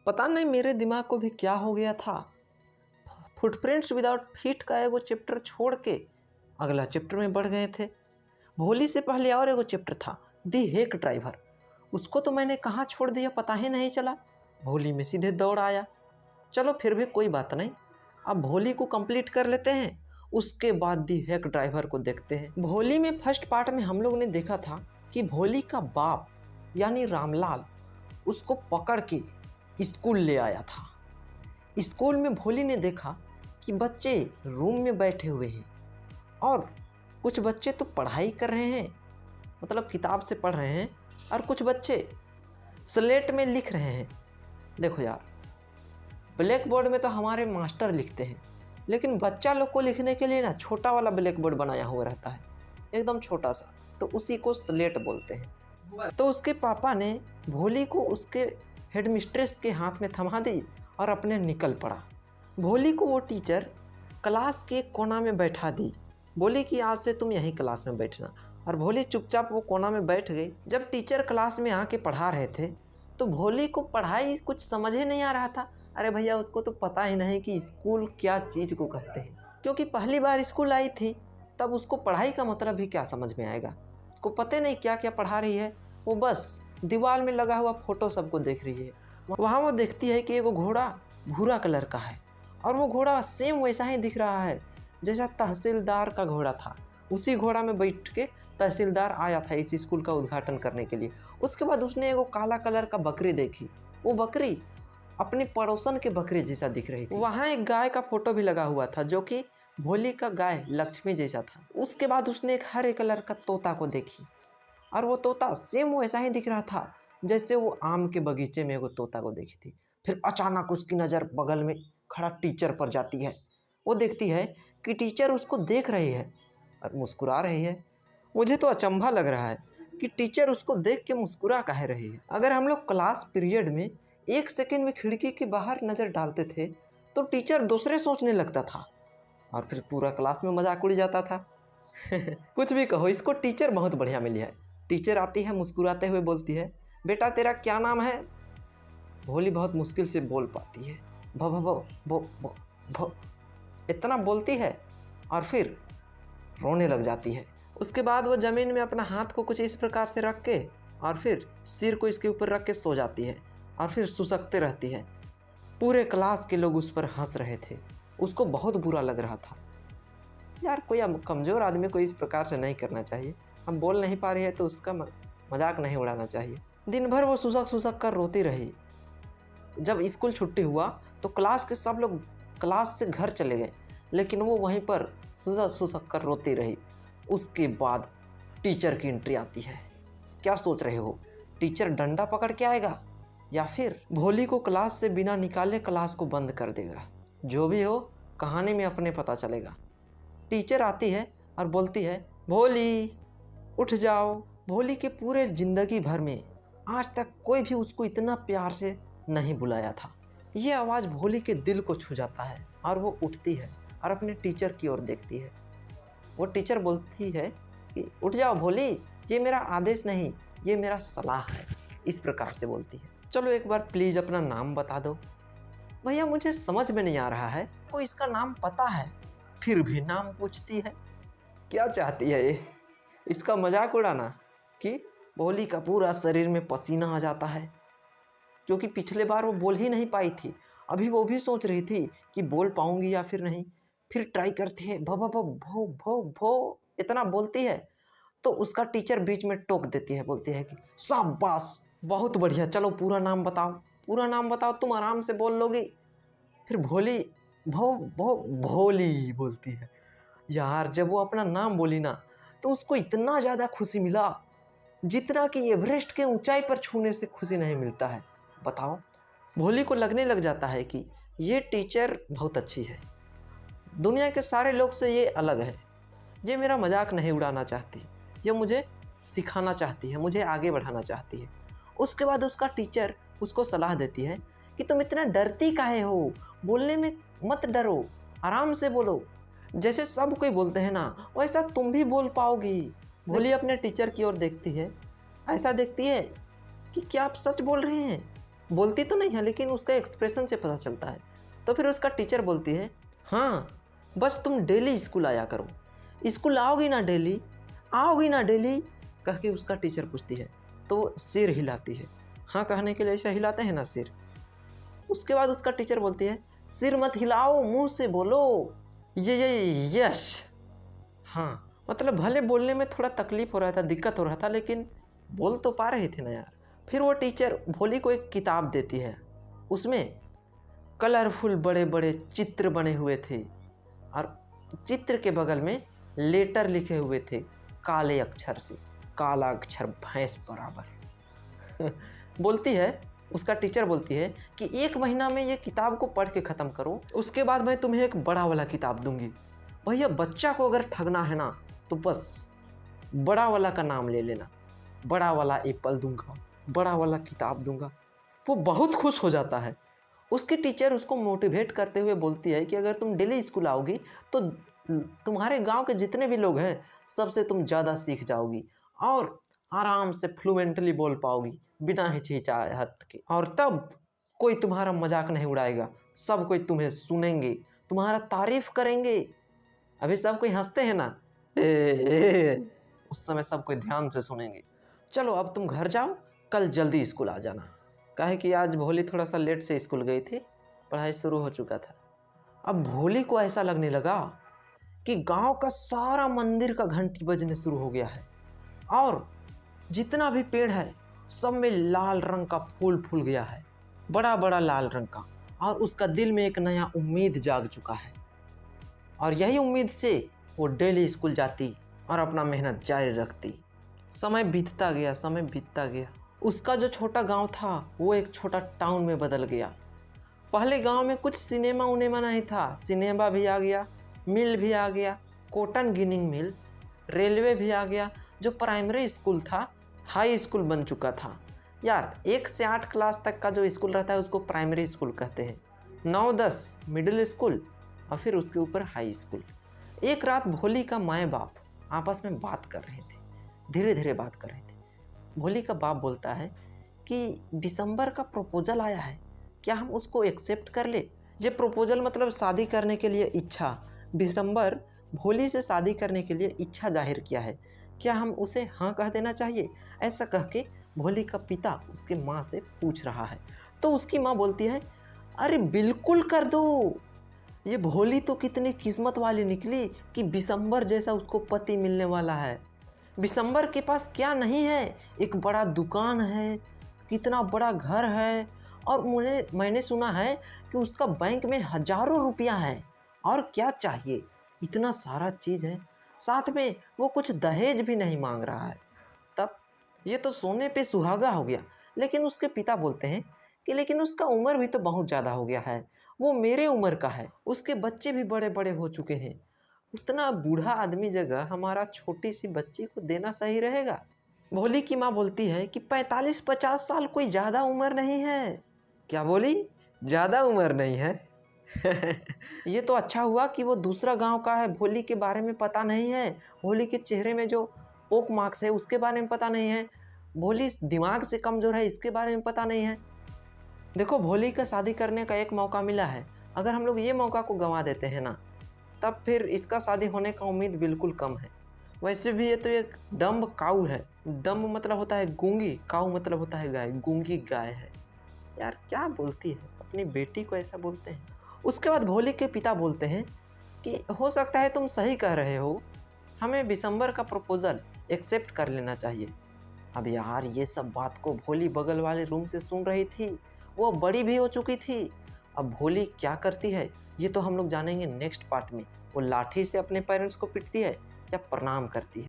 पता नहीं मेरे दिमाग को भी क्या हो गया था। फुटप्रिंट्स विदाउट फीट का एगो चैप्टर छोड़ के अगला चैप्टर में बढ़ गए थे। भोली से पहले और एगो चैप्टर था, दी हेक ड्राइवर। उसको तो मैंने कहाँ छोड़ दिया पता ही नहीं चला। भोली में सीधे दौड़ आया। चलो फिर भी कोई बात नहीं, अब भोली को कंप्लीट कर लेते हैं, उसके बाद दी हेक ड्राइवर को देखते हैं। भोली में फर्स्ट पार्ट में हम लोग ने देखा था कि भोली का बाप यानी रामलाल उसको पकड़ के स्कूल ले आया था। स्कूल में भोली ने देखा कि बच्चे रूम में बैठे हुए हैं और कुछ बच्चे तो पढ़ाई कर रहे हैं, मतलब किताब से पढ़ रहे हैं, और कुछ बच्चे स्लेट में लिख रहे हैं। देखो यार, ब्लैक बोर्ड में तो हमारे मास्टर लिखते हैं, लेकिन बच्चा लोग को लिखने के लिए ना छोटा वाला ब्लैक बोर्ड बनाया हुआ रहता है, एकदम छोटा सा, तो उसी को स्लेट बोलते हैं। तो उसके पापा ने भोली को उसके हेडमिस्ट्रेस के हाथ में थमा दी और अपने निकल पड़ा। भोली को वो टीचर क्लास के कोना में बैठा दी, बोली कि आज से तुम यहीं क्लास में बैठना, और भोली चुपचाप वो कोना में बैठ गई। जब टीचर क्लास में आके पढ़ा रहे थे तो भोली को पढ़ाई कुछ समझ ही नहीं आ रहा था। अरे भैया, उसको तो पता ही नहीं कि स्कूल क्या चीज़ को कहते हैं, क्योंकि पहली बार स्कूल आई थी, तब उसको पढ़ाई का मतलब भी क्या समझ में आएगा। उसको पता नहीं क्या क्या पढ़ा रही है, वो बस दीवार में लगा हुआ फोटो सबको देख रही है। वहाँ वो देखती है कि एगो घोड़ा भूरा कलर का है, और वो घोड़ा सेम वैसा ही दिख रहा है जैसा तहसीलदार का घोड़ा था। उसी घोड़ा में बैठ के तहसीलदार आया था इस स्कूल का उद्घाटन करने के लिए। उसके बाद उसने एगो काला कलर का बकरी देखी, वो बकरी अपने पड़ोसन के बकरी जैसा दिख रही थी। वहाँ एक गाय का फोटो भी लगा हुआ था, जो कि भोली का गाय लक्ष्मी जैसा था। उसके बाद उसने एक हरे कलर का तोता को देखी, और वो तोता सेम वैसा ही दिख रहा था जैसे वो आम के बगीचे में एगो तोता को देखी थी। फिर अचानक उसकी नज़र बगल में खड़ा टीचर पर जाती है। वो देखती है कि टीचर उसको देख रही है और मुस्कुरा रही है। मुझे तो अचंभा लग रहा है कि टीचर उसको देख के मुस्कुरा काहे रही है। अगर हम लोग क्लास पीरियड में 1 सेकंड में खिड़की के बाहर नज़र डालते थे तो टीचर दूसरे सोचने लगता था, और फिर पूरा क्लास में मजाक उड़ जाता था। कुछ भी कहो, इसको टीचर बहुत बढ़िया मिली है। टीचर आती है, मुस्कुराते हुए बोलती है, बेटा तेरा क्या नाम है? भोली बहुत मुश्किल से बोल पाती है, भो भो भो भो भो भो, इतना बोलती है और फिर रोने लग जाती है। उसके बाद वो ज़मीन में अपना हाथ को कुछ इस प्रकार से रख के और फिर सिर को इसके ऊपर रख के सो जाती है, और फिर सुसकते रहती है। पूरे क्लास के लोग उस पर हंस रहे थे, उसको बहुत बुरा लग रहा था। यार, कोई कमज़ोर आदमी को इस प्रकार से नहीं करना चाहिए। हम बोल नहीं पा रही है तो उसका मजाक नहीं उड़ाना चाहिए। दिन भर वो सुसक सुसक कर रोती रही। जब स्कूल छुट्टी हुआ तो क्लास के सब लोग क्लास से घर चले गए, लेकिन वो वहीं पर सुसक सुसक कर रोती रही। उसके बाद टीचर की एंट्री आती है। क्या सोच रहे हो, टीचर डंडा पकड़ के आएगा या फिर भोली को क्लास से बिना निकाले क्लास को बंद कर देगा? जो भी हो, कहानी में अपने पता चलेगा। टीचर आती है और बोलती है, भोली उठ जाओ। भोली के पूरे ज़िंदगी भर में आज तक कोई भी उसको इतना प्यार से नहीं बुलाया था। ये आवाज़ भोली के दिल को छू जाता है और वो उठती है और अपने टीचर की ओर देखती है। वो टीचर बोलती है कि उठ जाओ भोली, ये मेरा आदेश नहीं, ये मेरा सलाह है। इस प्रकार से बोलती है। चलो एक बार प्लीज़ अपना नाम बता दो। भैया, मुझे समझ में नहीं आ रहा है, को इसका नाम पता है फिर भी नाम पूछती है। क्या चाहती है ये, इसका मजाक उड़ाना कि भोली का पूरा शरीर में पसीना आ जाता है, क्योंकि पिछले बार वो बोल ही नहीं पाई थी। अभी वो भी सोच रही थी कि बोल पाऊंगी या फिर नहीं। फिर ट्राई करती है, भो भो भो भो भो भो, इतना बोलती है तो उसका टीचर बीच में टोक देती है, बोलती है कि शाबाश, बहुत बढ़िया, चलो पूरा नाम बताओ, पूरा नाम बताओ, तुम आराम से बोल लोगी। फिर भोली भो भो भोली बोलती है। यार, जब वो अपना नाम बोली ना तो उसको इतना ज़्यादा खुशी मिला जितना कि एवरेस्ट के ऊंचाई पर छूने से खुशी नहीं मिलता है। बताओ, भोली को लगने लग जाता है कि ये टीचर बहुत अच्छी है, दुनिया के सारे लोग से ये अलग है, ये मेरा मजाक नहीं उड़ाना चाहती, ये मुझे सिखाना चाहती है, मुझे आगे बढ़ाना चाहती है। उसके बाद उसका टीचर उसको सलाह देती है कि तुम इतना डरती काहे हो, बोलने में मत डरो, आराम से बोलो, जैसे सब कोई बोलते हैं ना वैसा तुम भी बोल पाओगी। भोली अपने टीचर की ओर देखती है, ऐसा देखती है कि क्या आप सच बोल रहे हैं? बोलती तो नहीं है लेकिन उसका एक्सप्रेशन से पता चलता है। तो फिर उसका टीचर बोलती है, हाँ बस तुम डेली स्कूल आया करो, स्कूल आओगी ना डेली, आओगी ना डेली, कह के उसका टीचर पूछती है। तो वो सिर हिलाती है, हाँ कहने के लिए ऐसा हिलाते हैं ना सिर। उसके बाद उसका टीचर बोलती है, सिर मत हिलाओ, मुंह से बोलो ये यश। हाँ मतलब भले बोलने में थोड़ा तकलीफ हो रहा था, दिक्कत हो रहा था, लेकिन बोल तो पा रहे थे ना यार। फिर वो टीचर भोली को एक किताब देती है, उसमें कलरफुल बड़े बड़े चित्र बने हुए थे और चित्र के बगल में लेटर लिखे हुए थे काले अक्षर से, काला अक्षर भैंस बराबर। बोलती है, उसका टीचर बोलती है कि 1 महीना में ये किताब को पढ़ के ख़त्म करो, उसके बाद मैं तुम्हें एक बड़ा वाला किताब दूंगी। भैया बच्चा को अगर ठगना है ना तो बस बड़ा वाला का नाम ले लेना, बड़ा वाला एप्पल दूंगा, बड़ा वाला किताब दूंगा। वो बहुत खुश हो जाता है। उसकी टीचर उसको मोटिवेट करते हुए बोलती है कि अगर तुम डेली स्कूल आओगी तो तुम्हारे गांव के जितने भी लोग हैं सबसे तुम ज़्यादा सीख जाओगी और आराम से फ्लुएंटली बोल पाओगी बिना हिचकिचाहट के, और तब कोई तुम्हारा मजाक नहीं उड़ाएगा, सब कोई तुम्हें सुनेंगे, तुम्हारा तारीफ करेंगे। अभी सब कोई हंसते हैं ना, उस समय सब कोई ध्यान से सुनेंगे। चलो अब तुम घर जाओ, कल जल्दी स्कूल आ जाना। काहे कि आज भोली थोड़ा सा लेट से स्कूल गई थी, पढ़ाई शुरू हो चुका था। अब भोली को ऐसा लगने लगा कि गांव का सारा मंदिर का घंटी बजने शुरू हो गया है और जितना भी पेड़ है सब में लाल रंग का फूल फूल गया है, बड़ा बड़ा लाल रंग का। और उसका दिल में एक नया उम्मीद जाग चुका है और यही उम्मीद से वो डेली स्कूल जाती और अपना मेहनत जारी रखती। समय बीतता गया, समय बीतता गया। उसका जो छोटा गांव था वो एक छोटा टाउन में बदल गया। पहले गांव में कुछ सिनेमा उनेमा नहीं था, सिनेमा भी आ गया, मिल भी आ गया, कॉटन गिनिंग मिल, रेलवे भी आ गया। जो प्राइमरी स्कूल था हाई स्कूल बन चुका था। यार 1 से 8 क्लास तक का जो स्कूल रहता है उसको प्राइमरी स्कूल कहते हैं, 9-10 मिडिल स्कूल और फिर उसके ऊपर हाई स्कूल। एक रात भोली का माए बाप आपस में बात कर रहे थे, धीरे धीरे बात कर रहे थे। भोली का बाप बोलता है कि दिसंबर का प्रपोजल आया है, क्या हम उसको एक्सेप्ट कर ले? ये प्रपोजल मतलब शादी करने के लिए इच्छा। दिसंबर भोली से शादी करने के लिए इच्छा जाहिर किया है, क्या हम उसे हाँ कह देना चाहिए? ऐसा कह के भोली का पिता उसके माँ से पूछ रहा है। तो उसकी माँ बोलती है, अरे बिल्कुल कर दो, ये भोली तो कितनी किस्मत वाली निकली कि दिसंबर जैसा उसको पति मिलने वाला है। दिसंबर के पास क्या नहीं है, एक बड़ा दुकान है, कितना बड़ा घर है, और मैंने सुना है कि उसका बैंक में हजारों रुपया है। और क्या चाहिए, इतना सारा चीज़ है, साथ में वो कुछ दहेज भी नहीं मांग रहा है। तब ये तो सोने पे सुहागा हो गया। लेकिन उसके पिता बोलते हैं कि लेकिन उसका उम्र भी तो बहुत ज़्यादा हो गया है, वो मेरे उम्र का है, उसके बच्चे भी बड़े बड़े हो चुके हैं, उतना बूढ़ा आदमी जगह हमारा छोटी सी बच्ची को देना सही रहेगा? भोली की माँ बोलती है कि 45-50 साल कोई ज़्यादा उम्र नहीं है। क्या बोली? ज़्यादा उम्र नहीं है? ये तो अच्छा हुआ कि वो दूसरा गांव का है, भोली के बारे में पता नहीं है, भोली के चेहरे में जो पोक मार्क्स है उसके बारे में पता नहीं है, भोली दिमाग से कमज़ोर है इसके बारे में पता नहीं है। देखो भोली का शादी करने का एक मौका मिला है, अगर हम लोग ये मौका को गंवा देते हैं ना तब फिर इसका शादी होने का उम्मीद बिल्कुल कम है। वैसे भी ये तो एक डम्ब काऊ है, डम्ब मतलब होता है गूंगी, काऊ मतलब होता है गाय, गूंगी गाय है। यार क्या बोलती है, अपनी बेटी को ऐसा बोलते हैं। उसके बाद भोली के पिता बोलते हैं कि हो सकता है तुम सही कह रहे हो, हमें दिसंबर का प्रपोजल एक्सेप्ट कर लेना चाहिए। अब यार ये सब बात को भोली बगल वाले रूम से सुन रही थी, वो बड़ी भी हो चुकी थी। अब भोली क्या करती है ये तो हम लोग जानेंगे नेक्स्ट पार्ट में। वो लाठी से अपने पेरेंट्स को पीटती है या प्रणाम करती है।